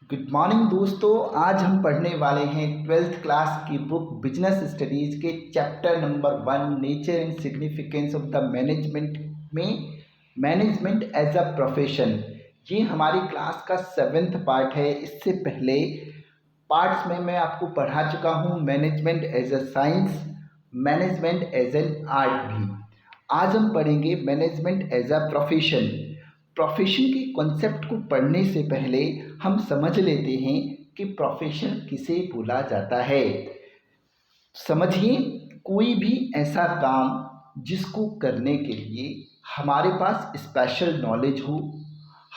Good morning दोस्तों। आज हम पढ़ने वाले हैं 12th क्लास की बुक बिजनेस स्टडीज के chapter number 1 nature and significance of the management में मैनेजमेंट एज अ प्रोफेशन। ये हमारी क्लास का 7th पार्ट है। इससे पहले पार्ट्स में मैं आपको पढ़ा चुका हूँ management as a science, management as an art भी। आज हम पढ़ेंगे management as a profession. Profession के कॉन्सेप्ट को पढ़ने से पहले हम समझ लेते हैं कि प्रोफेशन किसे बोला जाता है। समझिए, कोई भी ऐसा काम जिसको करने के लिए हमारे पास स्पेशल नॉलेज हो,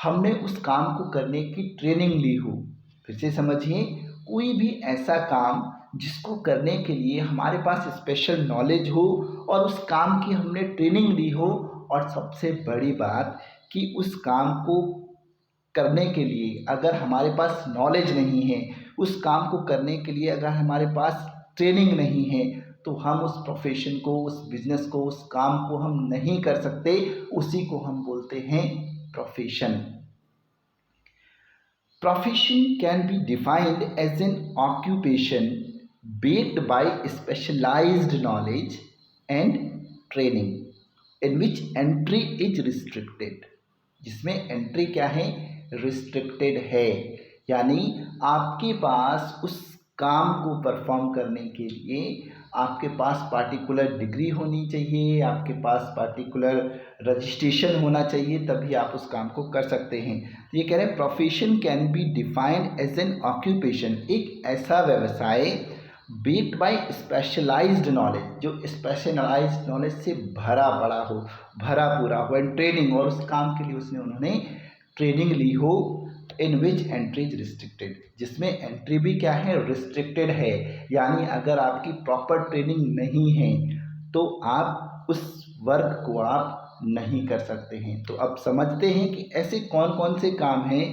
हमने उस काम को करने की ट्रेनिंग ली हो। फिर से समझिए, कोई भी ऐसा काम जिसको करने के लिए हमारे पास स्पेशल नॉलेज हो और उस काम की हमने ट्रेनिंग ली हो, और सबसे बड़ी बात कि उस काम को करने के लिए अगर हमारे पास नॉलेज नहीं है, उस काम को करने के लिए अगर हमारे पास ट्रेनिंग नहीं है, तो हम उस प्रोफेशन को, उस बिजनेस को, उस काम को हम नहीं कर सकते। उसी को हम बोलते हैं profession. Profession can be defined as an occupation backed by specialized knowledge and training in which entry is restricted। जिसमें एंट्री क्या है? रिस्ट्रिक्टेड है। यानी आपके पास उस काम को परफॉर्म करने के लिए आपके पास पार्टिकुलर डिग्री होनी चाहिए, आपके पास पार्टिकुलर रजिस्ट्रेशन होना चाहिए, तभी आप उस काम को कर सकते हैं। तो ये कह रहे हैं profession can be defined as an occupation, एक ऐसा व्यवसाय बेस्ड बाय स्पेशलाइज्ड नॉलेज, जो स्पेशलाइज्ड नॉलेज से भरा पड़ा हो, भरा पूरा हो, एंड ट्रेनिंग, और उस काम के लिए उन्होंने ट्रेनिंग ली हो, इन विच एंट्री इज रिस्ट्रिक्टेड, जिसमें एंट्री भी क्या है? रिस्ट्रिक्टेड है। यानी अगर आपकी प्रॉपर ट्रेनिंग नहीं है तो आप उस वर्क को आप नहीं कर सकते हैं। तो अब समझते हैं कि ऐसे कौन कौन से काम हैं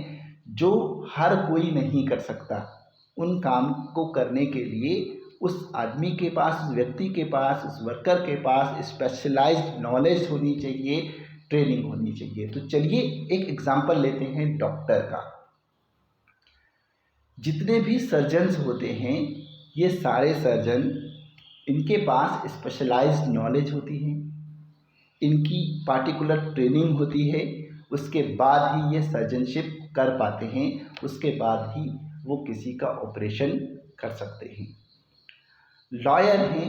जो हर कोई नहीं कर सकता। उन काम को करने के लिए उस आदमी के पास, उस व्यक्ति के पास, उस वर्कर के पास स्पेशलाइज्ड नॉलेज होनी चाहिए, ट्रेनिंग होनी चाहिए। तो चलिए एक एग्जांपल लेते हैं डॉक्टर का। जितने भी सर्जन्स होते हैं, ये सारे सर्जन, इनके पास स्पेशलाइज्ड नॉलेज होती है, इनकी पार्टिकुलर ट्रेनिंग होती है, उसके बाद ही ये सर्जनशिप कर पाते हैं, उसके बाद ही वो किसी का ऑपरेशन कर सकते हैं। लॉयर हैं,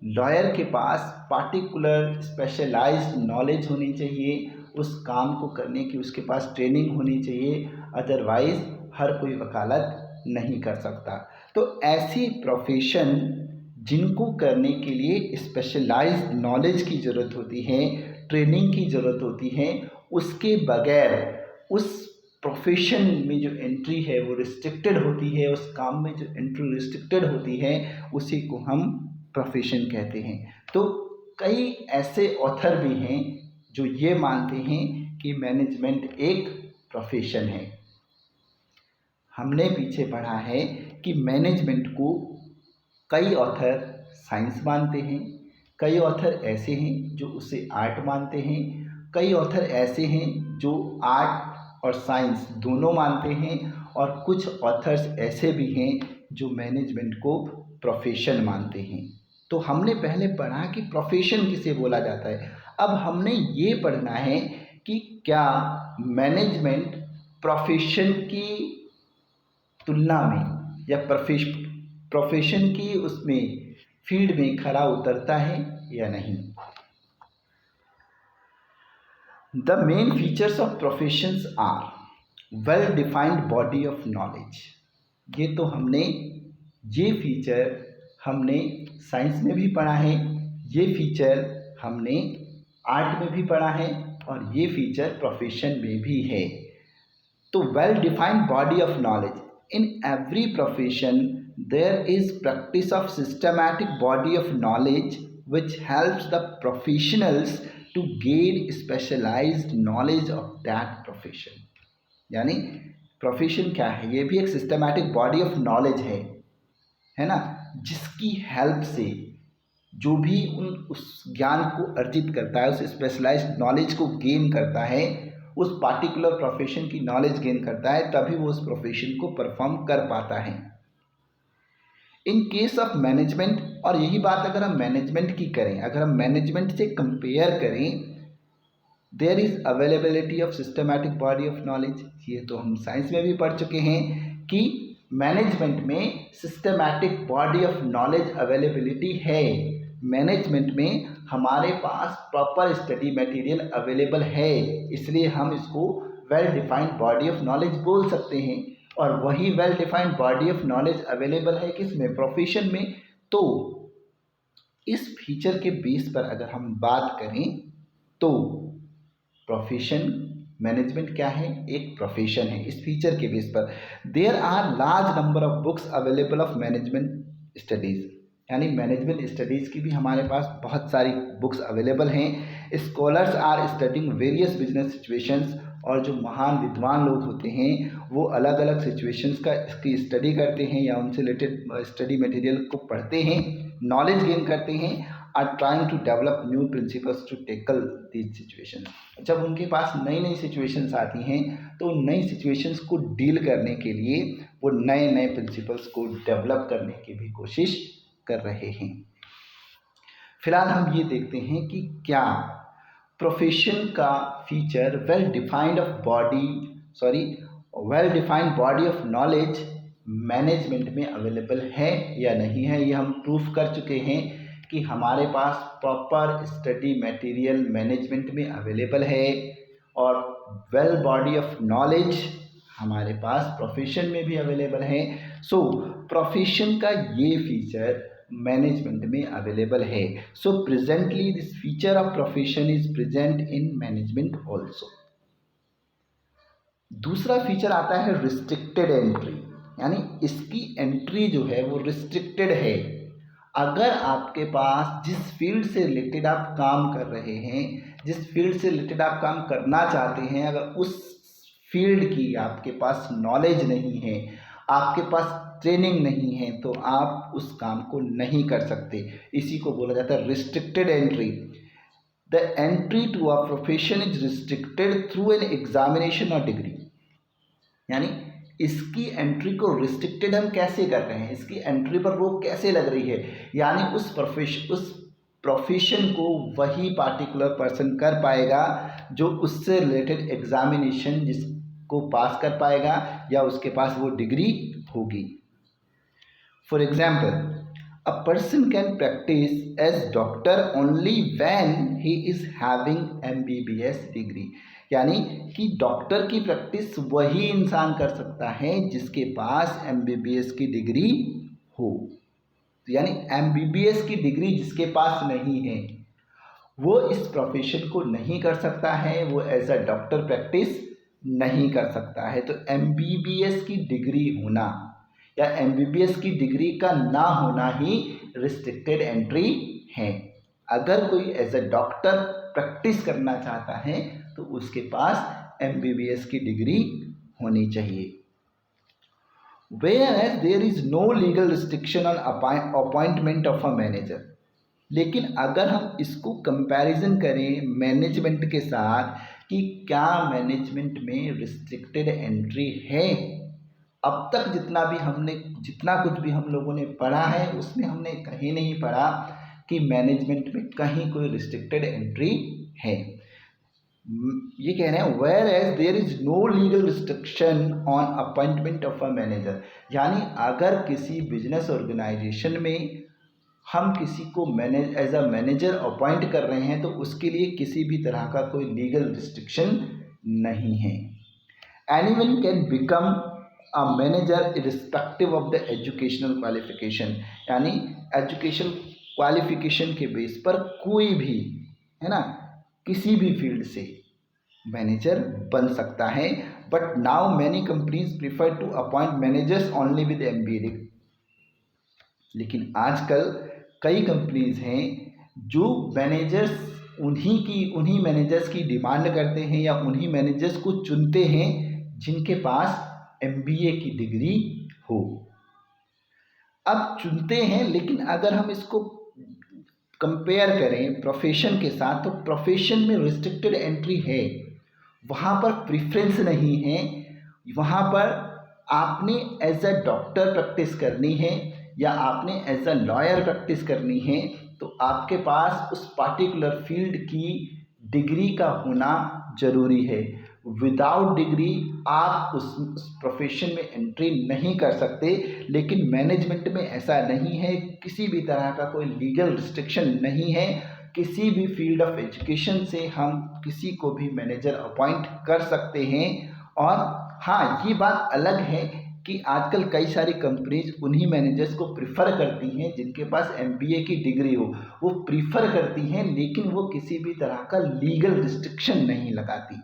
लॉयर के पास पार्टिकुलर स्पेशलाइज्ड नॉलेज होनी चाहिए, उस काम को करने की उसके पास ट्रेनिंग होनी चाहिए, अदरवाइज हर कोई वकालत नहीं कर सकता। तो ऐसी प्रोफेशन जिनको करने के लिए स्पेशलाइज्ड नॉलेज की ज़रूरत होती है, ट्रेनिंग की ज़रूरत होती है, उसके बगैर उस प्रोफेशन में जो एंट्री है वो रिस्ट्रिक्टेड होती है, उस काम में जो एंट्री रिस्ट्रिक्टेड होती है, उसी को हम प्रोफेशन कहते हैं। तो कई ऐसे ऑथर भी हैं जो ये मानते हैं कि मैनेजमेंट एक प्रोफेशन है। हमने पीछे पढ़ा है कि मैनेजमेंट को कई ऑथर साइंस मानते हैं, कई ऑथर ऐसे हैं जो उसे आर्ट मानते हैं, कई ऑथर ऐसे हैं जो आर्ट और साइंस दोनों मानते हैं, और कुछ ऑथर्स ऐसे भी हैं जो मैनेजमेंट को प्रोफेशन मानते हैं। तो हमने पहले पढ़ा कि प्रोफेशन किसे बोला जाता है। अब हमने ये पढ़ना है कि क्या मैनेजमेंट प्रोफेशन की तुलना में या प्रोफेशन की उसमें फील्ड में खरा उतरता है या नहीं। The main features of professions are well defined body of knowledge. ये तो हमने, ये फीचर हमने साइंस में भी पढ़ा है, ये फीचर हमने आर्ट में भी पढ़ा है, और ये फीचर प्रोफेशन में भी है। तो well defined body of knowledge, in every profession there is practice of systematic body of knowledge which helps the professionals to gain specialized knowledge of that profession। यानी प्रोफेशन क्या है? ये भी एक सिस्टमैटिक बॉडी ऑफ नॉलेज है ना, जिसकी help से जो भी उस ज्ञान को अर्जित करता है, उस स्पेशलाइज्ड नॉलेज को गेन करता है, उस पार्टिकुलर प्रोफेशन की नॉलेज गेन करता है, तभी वो उस प्रोफेशन को परफॉर्म कर पाता है। इन केस ऑफ मैनेजमेंट, और यही बात अगर हम मैनेजमेंट की करें, अगर हम मैनेजमेंट से कंपेयर करें, there is availability of systematic body of knowledge. ये तो हम साइंस में भी पढ़ चुके हैं कि मैनेजमेंट में systematic body of knowledge availability है। मैनेजमेंट में हमारे पास प्रॉपर स्टडी मटेरियल अवेलेबल है, इसलिए हम इसको well defined body of knowledge बोल सकते हैं। और वही well defined body of knowledge available है किसमें? प्रोफेशन में। तो इस फीचर के बेस पर अगर हम बात करें तो प्रोफेशन, मैनेजमेंट क्या है? एक प्रोफेशन है। इस फीचर के बेस पर there are large number of books available of management studies, यानी मैनेजमेंट स्टडीज़ की भी हमारे पास बहुत सारी बुक्स अवेलेबल हैं। Scholars are studying various business situations, और जो महान विद्वान लोग होते हैं वो अलग अलग सिचुएशंस का इसकी स्टडी करते हैं या उनसे रिलेटेड स्टडी मटेरियल को पढ़ते हैं, नॉलेज गेन करते हैं, are trying to develop new principles to tackle these situations. जब उनके पास नई नई सिचुएशंस आती हैं तो नई सिचुएशंस को डील करने के लिए वो नए नए प्रिंसिपल्स को डेवलप करने की भी कोशिश कर रहे हैं। फिलहाल हम ये देखते हैं कि क्या प्रोफेशन का feature well defined body of knowledge management में अवेलेबल है या नहीं है। ये हम प्रूफ कर चुके हैं कि हमारे पास प्रॉपर स्टडी मटेरियल मैनेजमेंट में अवेलेबल है, और वेल बॉडी ऑफ नॉलेज हमारे पास प्रोफेशन में भी अवेलेबल है। सो प्रोफेशन का ये फीचर मैनेजमेंट में अवेलेबल है। So presently this feature of profession is present in management also. दूसरा फीचर आता है रिस्ट्रिक्टेड एंट्री, यानी इसकी एंट्री जो है वो रिस्ट्रिक्टेड है। अगर आपके पास जिस फील्ड से रिलेटेड आप काम कर रहे हैं, जिस फील्ड से रिलेटेड आप काम करना चाहते हैं, अगर उस फील्ड की आपके पास नॉलेज नहीं है, आपके पास ट्रेनिंग नहीं है, तो आप उस काम को नहीं कर सकते। इसी को बोला जाता है restricted entry. The entry to a profession is restricted through an examination और डिग्री, यानी इसकी एंट्री को रिस्ट्रिक्टेड हम कैसे कर रहे हैं, इसकी एंट्री पर रोक कैसे लग रही है, यानी उस प्रोफेशन को वही पार्टिकुलर पर्सन कर पाएगा जो उससे रिलेटेड एग्जामिनेशन जिसको पास कर पाएगा या उसके पास वो डिग्री होगी। For example, a person can practice as doctor only when he is having MBBS degree, यानी कि डॉक्टर की प्रैक्टिस वही इंसान कर सकता है जिसके पास MBBS की डिग्री हो। यानी MBBS की डिग्री जिसके पास नहीं है वो इस प्रोफेशन को नहीं कर सकता है, वो एज अ डॉक्टर प्रैक्टिस नहीं कर सकता है। तो MBBS की डिग्री होना या MBBS की डिग्री का ना होना ही रिस्ट्रिक्टेड एंट्री है। अगर कोई एज अ डॉक्टर प्रैक्टिस करना चाहता है तो उसके पास MBBS की डिग्री होनी चाहिए। Whereas there is no legal restriction on appointment of a manager, लेकिन अगर हम इसको कंपैरिजन करें मैनेजमेंट के साथ कि क्या मैनेजमेंट में रिस्ट्रिक्टेड एंट्री है, अब तक जितना कुछ भी हम लोगों ने पढ़ा है उसमें हमने कहीं नहीं पढ़ा कि मैनेजमेंट में कहीं कोई रिस्ट्रिक्टेड एंट्री है। ये कह रहे हैं whereas there is no legal restriction on appointment of a manager, यानी अगर किसी बिजनेस ऑर्गेनाइजेशन में हम किसी को एज अ मैनेजर अपॉइंट कर रहे हैं तो उसके लिए किसी भी तरह का कोई लीगल रिस्ट्रिक्शन नहीं है। Anyone can become a manager irrespective of the educational qualification, यानी एजुकेशन क्वालिफिकेशन के बेस पर कोई भी, है ना, किसी भी फील्ड से मैनेजर बन सकता है। But now many companies prefer to appoint managers only with MBA, लेकिन आजकल कई कंपनीज हैं जो मैनेजर्स उन्हीं मैनेजर्स की डिमांड करते हैं या उन्हीं मैनेजर्स को चुनते हैं जिनके पास MBA की डिग्री हो। अब चुनते हैं, लेकिन अगर हम इसको कंपेयर करें प्रोफेशन के साथ तो प्रोफेशन में रिस्ट्रिक्टेड एंट्री है। वहाँ पर प्रेफरेंस नहीं है, वहाँ पर आपने एज अ डॉक्टर प्रैक्टिस करनी है या आपने एज अ लॉयर प्रैक्टिस करनी है, तो आपके पास उस पार्टिकुलर फील्ड की डिग्री का होना ज़रूरी है। विदाउट डिग्री आप उस प्रोफेशन में एंट्री नहीं कर सकते। लेकिन मैनेजमेंट में ऐसा नहीं है, किसी भी तरह का कोई लीगल रिस्ट्रिक्शन नहीं है। किसी भी फील्ड ऑफ एजुकेशन से हम किसी को भी मैनेजर अपॉइंट कर सकते हैं। और हाँ, ये बात अलग है कि आजकल कई सारी कंपनीज उन्हीं मैनेजर्स को प्रिफ़र करती हैं जिनके पास एमबीए की डिग्री हो, वो प्रिफ़र करती हैं, लेकिन वो किसी भी तरह का लीगल रिस्ट्रिक्शन नहीं लगाती।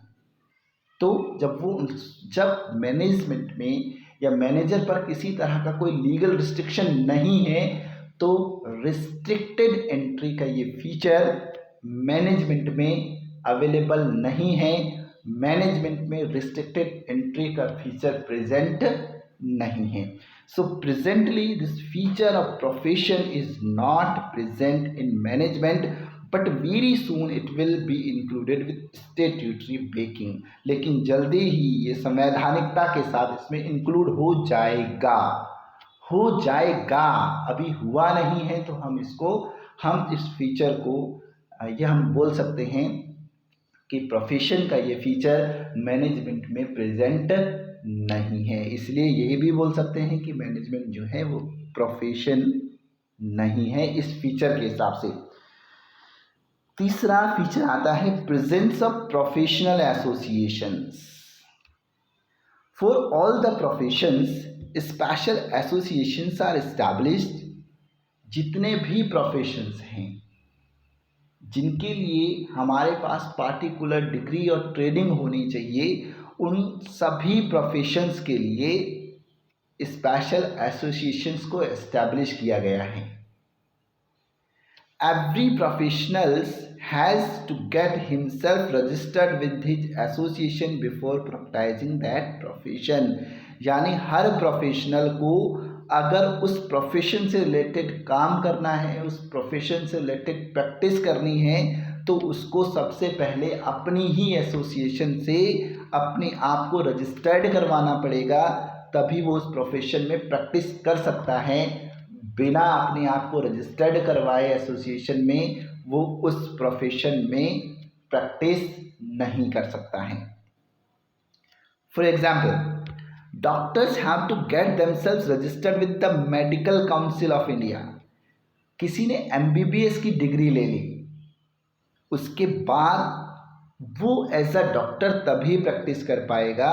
तो जब मैनेजमेंट में या मैनेजर पर किसी तरह का कोई लीगल रिस्ट्रिक्शन नहीं है, तो रिस्ट्रिक्टेड एंट्री का ये फीचर मैनेजमेंट में अवेलेबल नहीं है। मैनेजमेंट में रिस्ट्रिक्टेड एंट्री का फीचर प्रेजेंट नहीं है। So presently this feature of profession is not present in management, but very soon it will be included with statutory backing. लेकिन जल्दी ही ये संवैधानिकता के साथ इसमें इंक्लूड हो जाएगा। अभी हुआ नहीं है, तो हम इस फीचर को ये हम बोल सकते हैं कि प्रोफेशन का ये फीचर मैनेजमेंट में प्रेजेंट नहीं है। इसलिए ये भी बोल सकते हैं कि मैनेजमेंट जो है वो प्रोफेशन नहीं है इस फीचर के हिसाब से। तीसरा फीचर आता है presence of professional associations. For all the professions special associations are established. जितने भी प्रोफेशंस हैं जिनके लिए हमारे पास पार्टिकुलर डिग्री और ट्रेनिंग होनी चाहिए, उन सभी प्रोफेशंस के लिए स्पेशल एसोसिएशंस को एस्टैब्लिश किया गया है। Every professional has to get himself registered with his association before practicing that profession। यानी हर प्रोफेशनल को अगर उस प्रोफेशन से रिलेटेड काम करना है, उस प्रोफेशन से रिलेटेड प्रैक्टिस करनी है, तो उसको सबसे पहले अपनी ही एसोसिएशन से अपने आप को रजिस्टर्ड करवाना पड़ेगा, तभी वो उस प्रोफेशन में प्रैक्टिस कर सकता है। बिना अपने आप को रजिस्टर्ड करवाए एसोसिएशन में वो उस प्रोफेशन में प्रैक्टिस नहीं कर सकता है। For example, doctors have to get themselves registered with the Medical Council of India. किसी ने एमबीबीएस की डिग्री ले ली, उसके बाद वो एज अ डॉक्टर तभी प्रैक्टिस कर पाएगा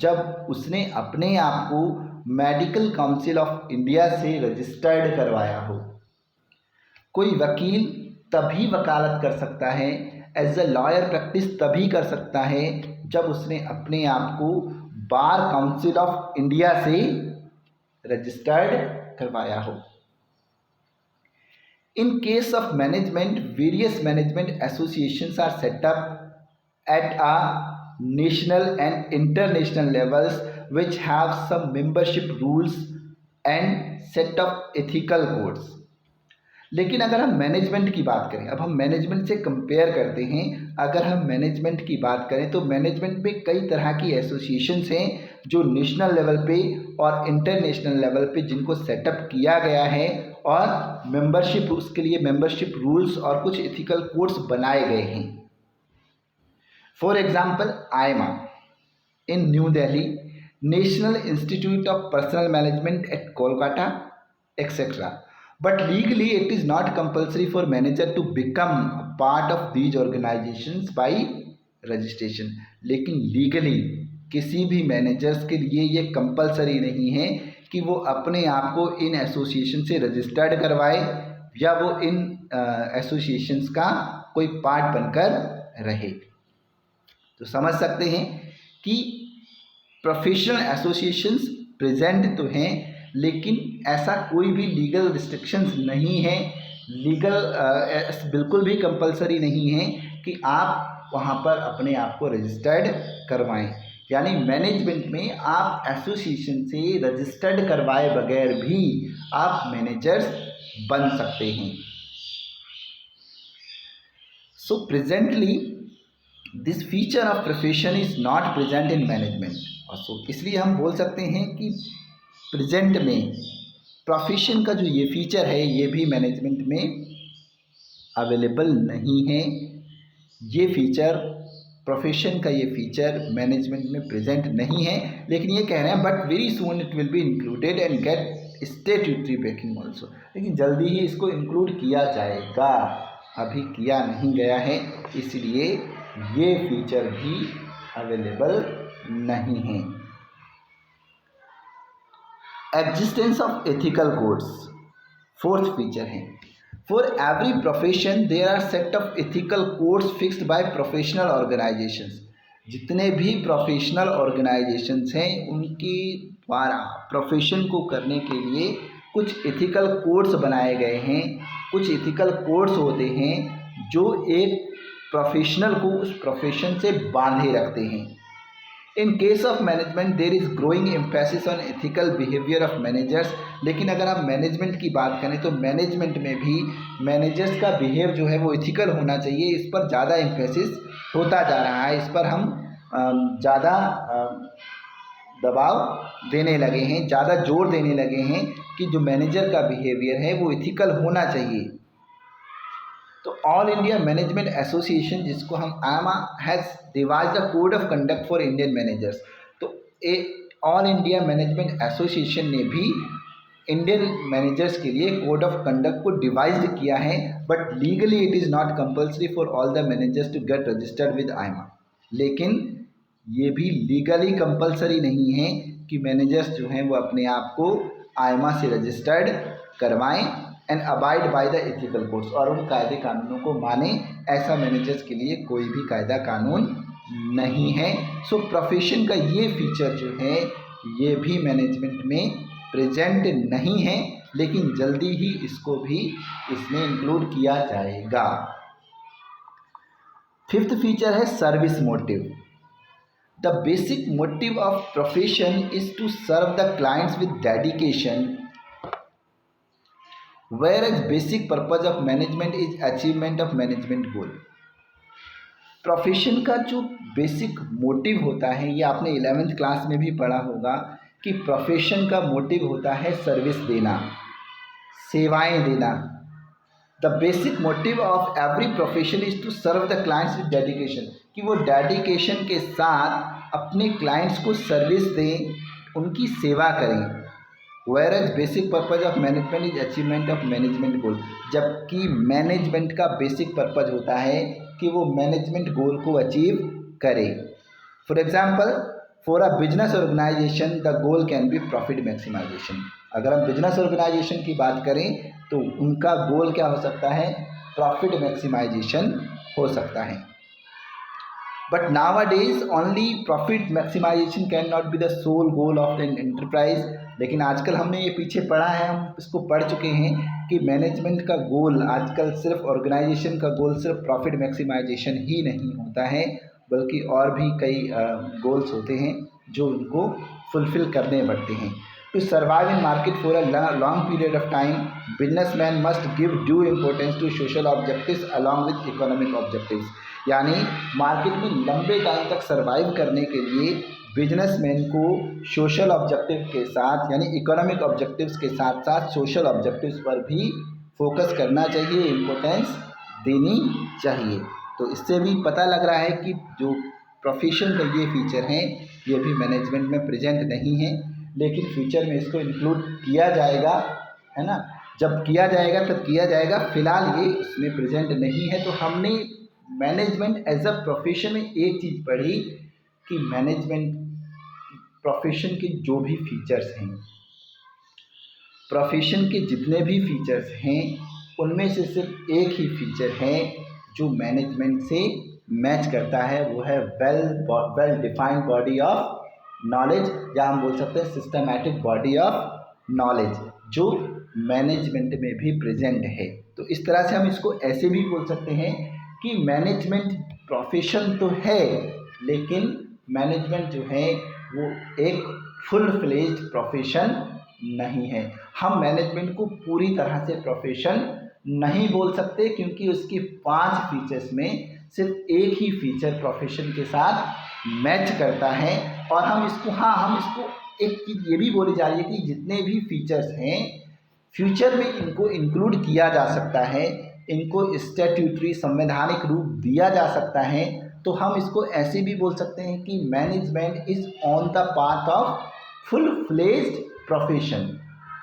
जब उसने अपने आप को मेडिकल काउंसिल ऑफ इंडिया से रजिस्टर्ड करवाया हो। कोई वकील तभी वकालत कर सकता है, एज अ लॉयर प्रैक्टिस तभी कर सकता है जब उसने अपने आप को बार काउंसिल ऑफ इंडिया से रजिस्टर्ड करवाया हो। In case of management, various management associations are set up at a national and international levels which have some membership rules and set of ethical codes। लेकिन अगर हम management की बात करें, अब हम मैनेजमेंट से कंपेयर करते हैं, अगर हम मैनेजमेंट की बात करें तो मैनेजमेंट में कई तरह की एसोसिएशंस हैं जो नेशनल लेवल पे और इंटरनेशनल लेवल पे जिनको सेटअप किया गया है, और मेंबरशिप, उसके लिए मेंबरशिप रूल्स और कुछ एथिकल कोड्स बनाए गए हैं। For example, AIMA in New Delhi, National Institute of Personnel Management at Kolkata, etc. But legally it is not compulsory for manager to become a part of these organizations by registration। लेकिन legally किसी भी managers के लिए ये compulsory नहीं है कि वो अपने आप को इन एसोसिएशन से रजिस्टर्ड करवाए या वो इन एसोसिएशंस का कोई पार्ट बनकर रहे। तो समझ सकते हैं कि प्रोफेशनल एसोसिएशंस प्रेजेंट तो हैं, लेकिन ऐसा कोई भी लीगल रिस्ट्रिक्शंस नहीं है, बिल्कुल भी कंपलसरी नहीं है कि आप वहाँ पर अपने आप को रजिस्टर्ड करवाएं। यानी मैनेजमेंट में आप एसोसिएशन से रजिस्टर्ड करवाए बगैर भी आप मैनेजर्स बन सकते हैं। So presently this feature of profession is not present in management also. इसलिए हम बोल सकते हैं कि प्रेजेंट में प्रोफेशन का जो ये फीचर है ये भी मैनेजमेंट में अवेलेबल नहीं है। ये फीचर प्रोफेशन का ये फीचर मैनेजमेंट में प्रेजेंट नहीं है, लेकिन ये कह रहे हैं but very soon it will be included and get statutory backing also. लेकिन जल्दी ही इसको इंक्लूड किया जाएगा, अभी किया नहीं गया है, इसलिए ये फीचर भी अवेलेबल नहीं है। Existence of ethical codes fourth feature है। For every profession there are set of ethical codes fixed by professional organisations. जितने भी प्रोफेशनल ऑर्गेनाइजेशंस हैं उनके द्वारा प्रोफेशन को करने के लिए कुछ एथिकल कोड्स बनाए गए हैं। कुछ एथिकल कोड्स होते हैं जो एक प्रोफेशनल को उस प्रोफेशन से बांधे रखते हैं। इन case of management there is growing emphasis on ethical behaviour of managers. लेकिन अगर आप मैनेजमेंट की बात करें तो मैनेजमेंट में भी मैनेजर्स का बिहेव जो है वो एथिकल होना चाहिए, इस पर ज़्यादा एम्फेसिस होता जा रहा है। इस पर हम ज़्यादा दबाव देने लगे हैं, ज़्यादा जोर देने लगे हैं कि जो मैनेजर का बिहेवियर है वो एथिकल होना चाहिए। तो ऑल इंडिया मैनेजमेंट एसोसिएशन, जिसको हम AIMA, has devised a code of conduct for Indian managers. तो ऑल इंडिया मैनेजमेंट एसोसिएशन ने भी इंडियन मैनेजर्स के लिए कोड ऑफ कंडक्ट को डिवाइज्ड किया है, but legally it is not compulsory for all the managers to get registered with AIMA. लेकिन ये भी लीगली कंपल्सरी नहीं है कि मैनेजर्स जो हैं वो अपने आप को आईमा से रजिस्टर्ड करवाएं and abide by the ethical codes, और उन कायदे कानूनों को माने। ऐसा मैनेजर्स के लिए कोई भी कायदा कानून नहीं है। सो प्रोफेशन का ये फीचर जो है ये भी मैनेजमेंट में प्रेजेंट नहीं है, लेकिन जल्दी ही इसको भी इसमें इंक्लूड किया जाएगा। फिफ्थ फीचर है service motive. The basic motive of profession is to serve the clients with dedication, whereas basic purpose of management is achievement of management goal। Profession का जो बेसिक मोटिव होता है, ये आपने 11th क्लास में भी पढ़ा होगा कि प्रोफेशन का मोटिव होता है सर्विस देना, सेवाएं देना। The basic motive of every profession is to serve the clients with dedication, कि वो डेडिकेशन के साथ अपने क्लाइंट्स को सर्विस दें, उनकी सेवा करें। Whereas basic purpose of management is achievement of management गोल, जबकि मैनेजमेंट का बेसिक पर्पज होता है कि वो मैनेजमेंट गोल को अचीव करे। For example, for a business organisation the goal can be profit maximisation. अगर हम बिजनेस ऑर्गेनाइजेशन की बात करें तो उनका गोल क्या हो सकता है, प्रॉफिट मैक्सिमाइजेशन हो सकता है। But nowadays only profit maximization cannot be the sole goal of an enterprise। लेकिन आजकल हमने ये पीछे पढ़ा है, हम इसको पढ़ चुके हैं कि मैनेजमेंट का गोल आजकल सिर्फ, ऑर्गेनाइजेशन का गोल सिर्फ प्रॉफिट मैक्सिमाइजेशन ही नहीं होता है, बल्कि और भी कई गोल्स होते हैं जो उनको फुलफिल करने पड़ते हैं। To survive in market for a long period of time, businessman must give due importance to social objectives along with economic objectives. यानी मार्केट में लंबे टाइम तक सर्वाइव करने के लिए बिजनेसमैन को सोशल ऑब्जेक्टिव के साथ, यानी इकोनॉमिक ऑब्जेक्टिव्स के साथ साथ सोशल ऑब्जेक्टिव्स पर भी फोकस करना चाहिए, इम्पोर्टेंस देनी चाहिए। तो इससे भी पता लग रहा है कि जो प्रोफेशन का ये फीचर है ये भी मैनेजमेंट में प्रेजेंट नहीं है, लेकिन फ्यूचर में इसको इंक्लूड किया जाएगा, है ना। जब किया जाएगा तब किया जाएगा, फिलहाल ये इसमें प्रेजेंट नहीं है। तो हमने मैनेजमेंट एज अ प्रोफेशन में एक चीज़ पढ़ी कि मैनेजमेंट प्रोफेशन के जो भी फीचर्स हैं, प्रोफेशन के जितने भी फीचर्स हैं उनमें से सिर्फ एक ही फीचर है जो मैनेजमेंट से मैच करता है, वो है well defined body of knowledge, या हम बोल सकते हैं सिस्टमैटिक बॉडी ऑफ नॉलेज, जो मैनेजमेंट में भी प्रेजेंट है। तो इस तरह से हम इसको ऐसे भी बोल सकते हैं कि मैनेजमेंट प्रोफेशन तो है, लेकिन मैनेजमेंट जो है वो एक फुल फ्लेज्ड प्रोफेशन नहीं है। हम मैनेजमेंट को पूरी तरह से प्रोफेशन नहीं बोल सकते, क्योंकि उसकी 5 फीचर्स में सिर्फ एक ही फीचर प्रोफेशन के साथ मैच करता है। और हम इसको एक चीज़ ये भी बोली जा रही है कि जितने भी फीचर्स हैं फ्यूचर में इनको इंक्लूड किया जा सकता है, इनको स्टैट्यूटरी संवैधानिक रूप दिया जा सकता है। तो हम इसको ऐसे भी बोल सकते हैं कि management is on the path of full fledged profession,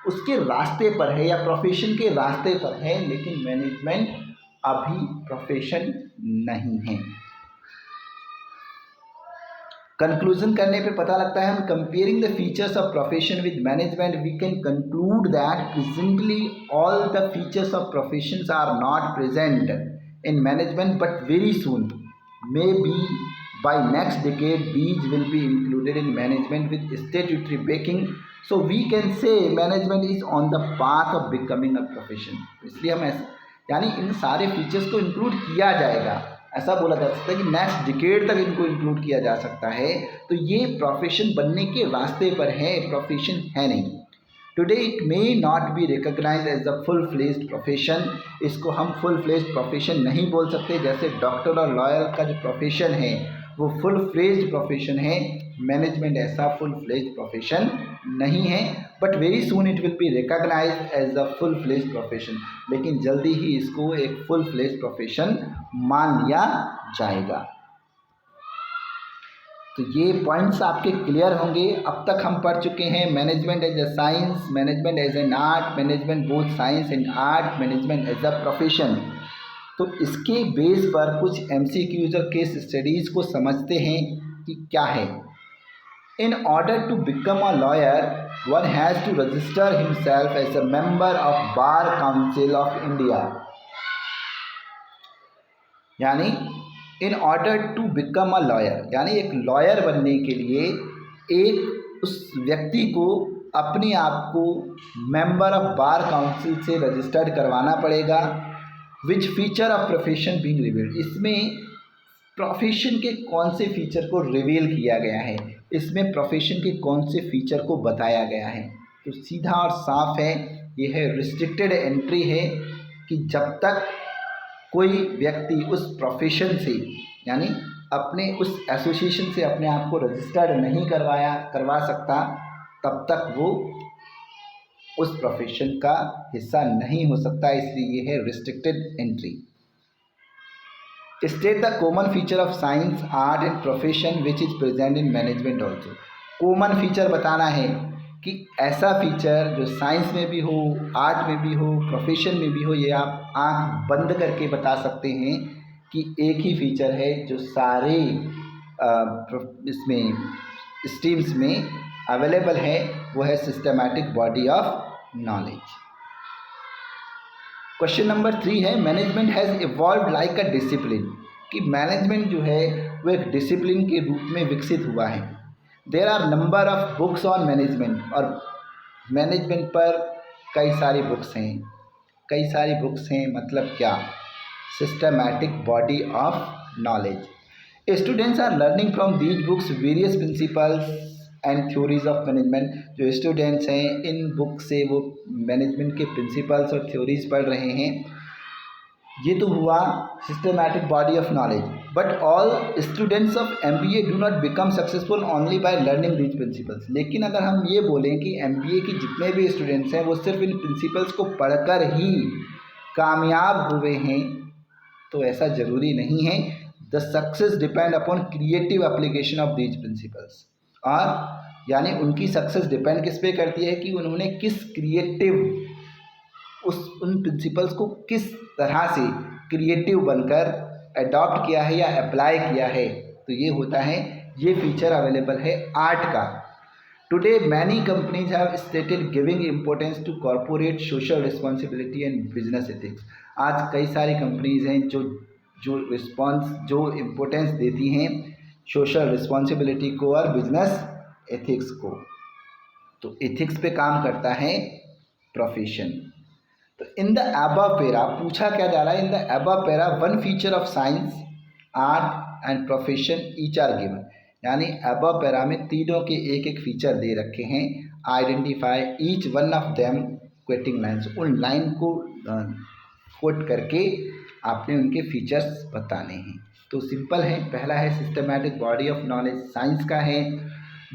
उसके रास्ते पर है या प्रोफेशन के रास्ते पर है, लेकिन मैनेजमेंट अभी प्रोफेशन नहीं है। कंक्लूजन करने पे पता लगता है, हम comparing the features of profession with management we can conclude that presently all the features of professions are not present in management but very soon may be by next decade these will be included in management with statutory backing, so we can say management is on the path of becoming a profession। इसलिए हम यानी इन सारे features को include किया जाएगा, ऐसा बोला जा सकता है कि नेक्स्ट डिकेड तक इनको इंक्लूड किया जा सकता है। तो ये प्रोफेशन बनने के रास्ते पर है, प्रोफेशन है नहीं। Today it may not be recognise as the full fledged profession, इसको हम फुल फ्लेज्ड प्रोफेशन नहीं बोल सकते। जैसे डॉक्टर और लॉयर का जो प्रोफेशन है वो फुल फ्लेज्ड प्रोफेशन है, मैनेजमेंट ऐसा फुल फ्लेज्ड प्रोफेशन नहीं है, but very soon it will be recognised as a full fledged profession, लेकिन जल्दी ही इसको एक फुल फ्लेज्ड प्रोफेशन मान लिया जाएगा। तो ये पॉइंट्स आपके क्लियर होंगे। अब तक हम पढ़ चुके हैं management as a science, management as an art, management both science and art, management as a profession. तो इसके बेस पर कुछ MCQs और केस स्टडीज़ को समझते हैं कि क्या है। In order to become a lawyer one has to register himself as a member of Bar Council of India. यानी in order to become a lawyer, यानी एक लॉयर बनने के लिए एक उस व्यक्ति को अपने आप को मेंबर ऑफ बार काउंसिल से रजिस्टर्ड करवाना पड़ेगा। Which feature of profession being revealed, इसमें प्रोफेशन के कौन से फीचर को रिवील किया गया है, इसमें प्रोफेशन के कौन से फीचर को बताया गया है। तो सीधा और साफ है, ये है रिस्ट्रिक्टेड एंट्री है कि जब तक कोई व्यक्ति उस प्रोफेशन से यानी अपने उस एसोसिएशन से अपने आप को रजिस्टर्ड नहीं करवा सकता, तब तक वो उस प्रोफेशन का हिस्सा नहीं हो सकता, इसलिए ये है restricted entry. State the common feature of science, art and profession which is present in management also. Common feature बताना है कि ऐसा फीचर जो साइंस में भी हो, आर्ट में भी हो, प्रोफेशन में भी हो। ये आप आँख बंद करके बता सकते हैं कि एक ही फीचर है जो सारे इसमें स्ट्रीम्स में अवेलेबल है, वो है systematic body of knowledge. Question number 3 है, management has evolve like a discipline, कि मैनेजमेंट जो है वो एक डिसिप्लिन के रूप में विकसित हुआ है। There are number of books on management, और मैनेजमेंट पर कई सारी बुक्स हैं, मतलब क्या, systematic body of knowledge. Students are learning from these books various principles and theories of management. जो स्टूडेंट्स हैं इन बुक से वो मैनेजमेंट के प्रिंसिपल्स और थ्योरीज पढ़ रहे हैं। ये तो हुआ systematic body of knowledge, but all students of MBA do not become successful only by learning these principles. लेकिन अगर हम ये बोलें कि MBA के जितने भी स्टूडेंट्स हैं वो सिर्फ इन प्रिंसिपल्स को पढ़कर ही कामयाब हुए हैं, तो ऐसा ज़रूरी नहीं है। The success depend upon creative application of these principles, और यानी उनकी सक्सेस डिपेंड किस पे करती है कि उन्होंने किस क्रिएटिव उन प्रिंसिपल्स को किस तरह से क्रिएटिव बनकर अडॉप्ट किया है या अप्लाई किया है। तो ये होता है, ये फीचर अवेलेबल है आर्ट का। Today many companies have stated giving importance to corporate social responsibility and business ethics. आज कई सारी कंपनीज हैं जो इम्पोर्टेंस देती हैं सोशल रिस्पॉन्सिबिलिटी को और बिजनेस एथिक्स को। तो एथिक्स पे काम करता है प्रोफेशन। तो इन द अबव पैरा पूछा क्या जा रहा है, in the above para one feature of science, art and profession each are given. यानी अबव पैरा में तीनों के एक एक फीचर दे रखे हैं। Identify each one of them quoting lines, उन लाइन को कोट करके आपने उनके फीचर्स बताने हैं। तो सिंपल है, पहला है systematic body of knowledge science का है,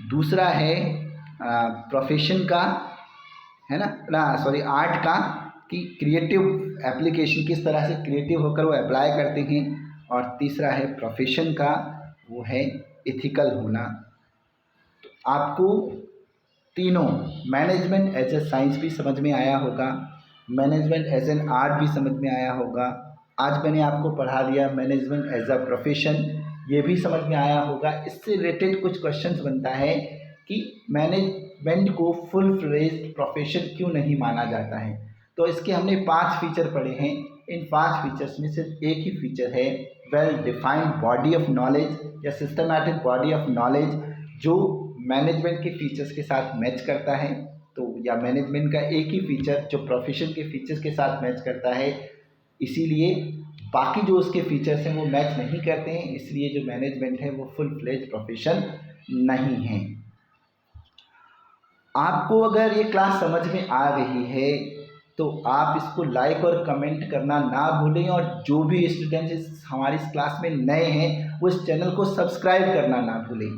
दूसरा है प्रोफेशन का, है ना सॉरी आर्ट का, कि क्रिएटिव एप्लीकेशन किस तरह से क्रिएटिव होकर वो अप्लाई करते हैं, और तीसरा है प्रोफेशन का, वो है एथिकल होना। तो आपको तीनों मैनेजमेंट एज ए साइंस भी समझ में आया होगा, मैनेजमेंट एज एन आर्ट भी समझ में आया होगा, आज मैंने आपको पढ़ा दिया मैनेजमेंट एज अ प्रोफेशन, ये भी समझ में आया होगा। इससे रिलेटेड कुछ क्वेश्चंस बनता है कि मैनेजमेंट को फुल फ्लेज्ड प्रोफेशन क्यों नहीं माना जाता है। तो इसके हमने 5 फीचर पढ़े हैं। इन 5 फीचर्स में सिर्फ एक ही फीचर है well defined body of knowledge या सिस्टमैटिक बॉडी ऑफ नॉलेज, जो मैनेजमेंट के फीचर्स के साथ मैच करता है। तो या मैनेजमेंट का एक ही फीचर जो प्रोफेशन के फीचर्स के साथ मैच करता है, इसीलिए बाकी जो उसके फीचर्स हैं वो मैच नहीं करते हैं, इसलिए जो मैनेजमेंट है वो फुल फ्लेज प्रोफेशन नहीं है। आपको अगर ये क्लास समझ में आ रही है तो आप इसको लाइक और कमेंट करना ना भूलें, और जो भी स्टूडेंट्स हमारी इस क्लास में नए हैं वो इस चैनल को सब्सक्राइब करना ना भूलें।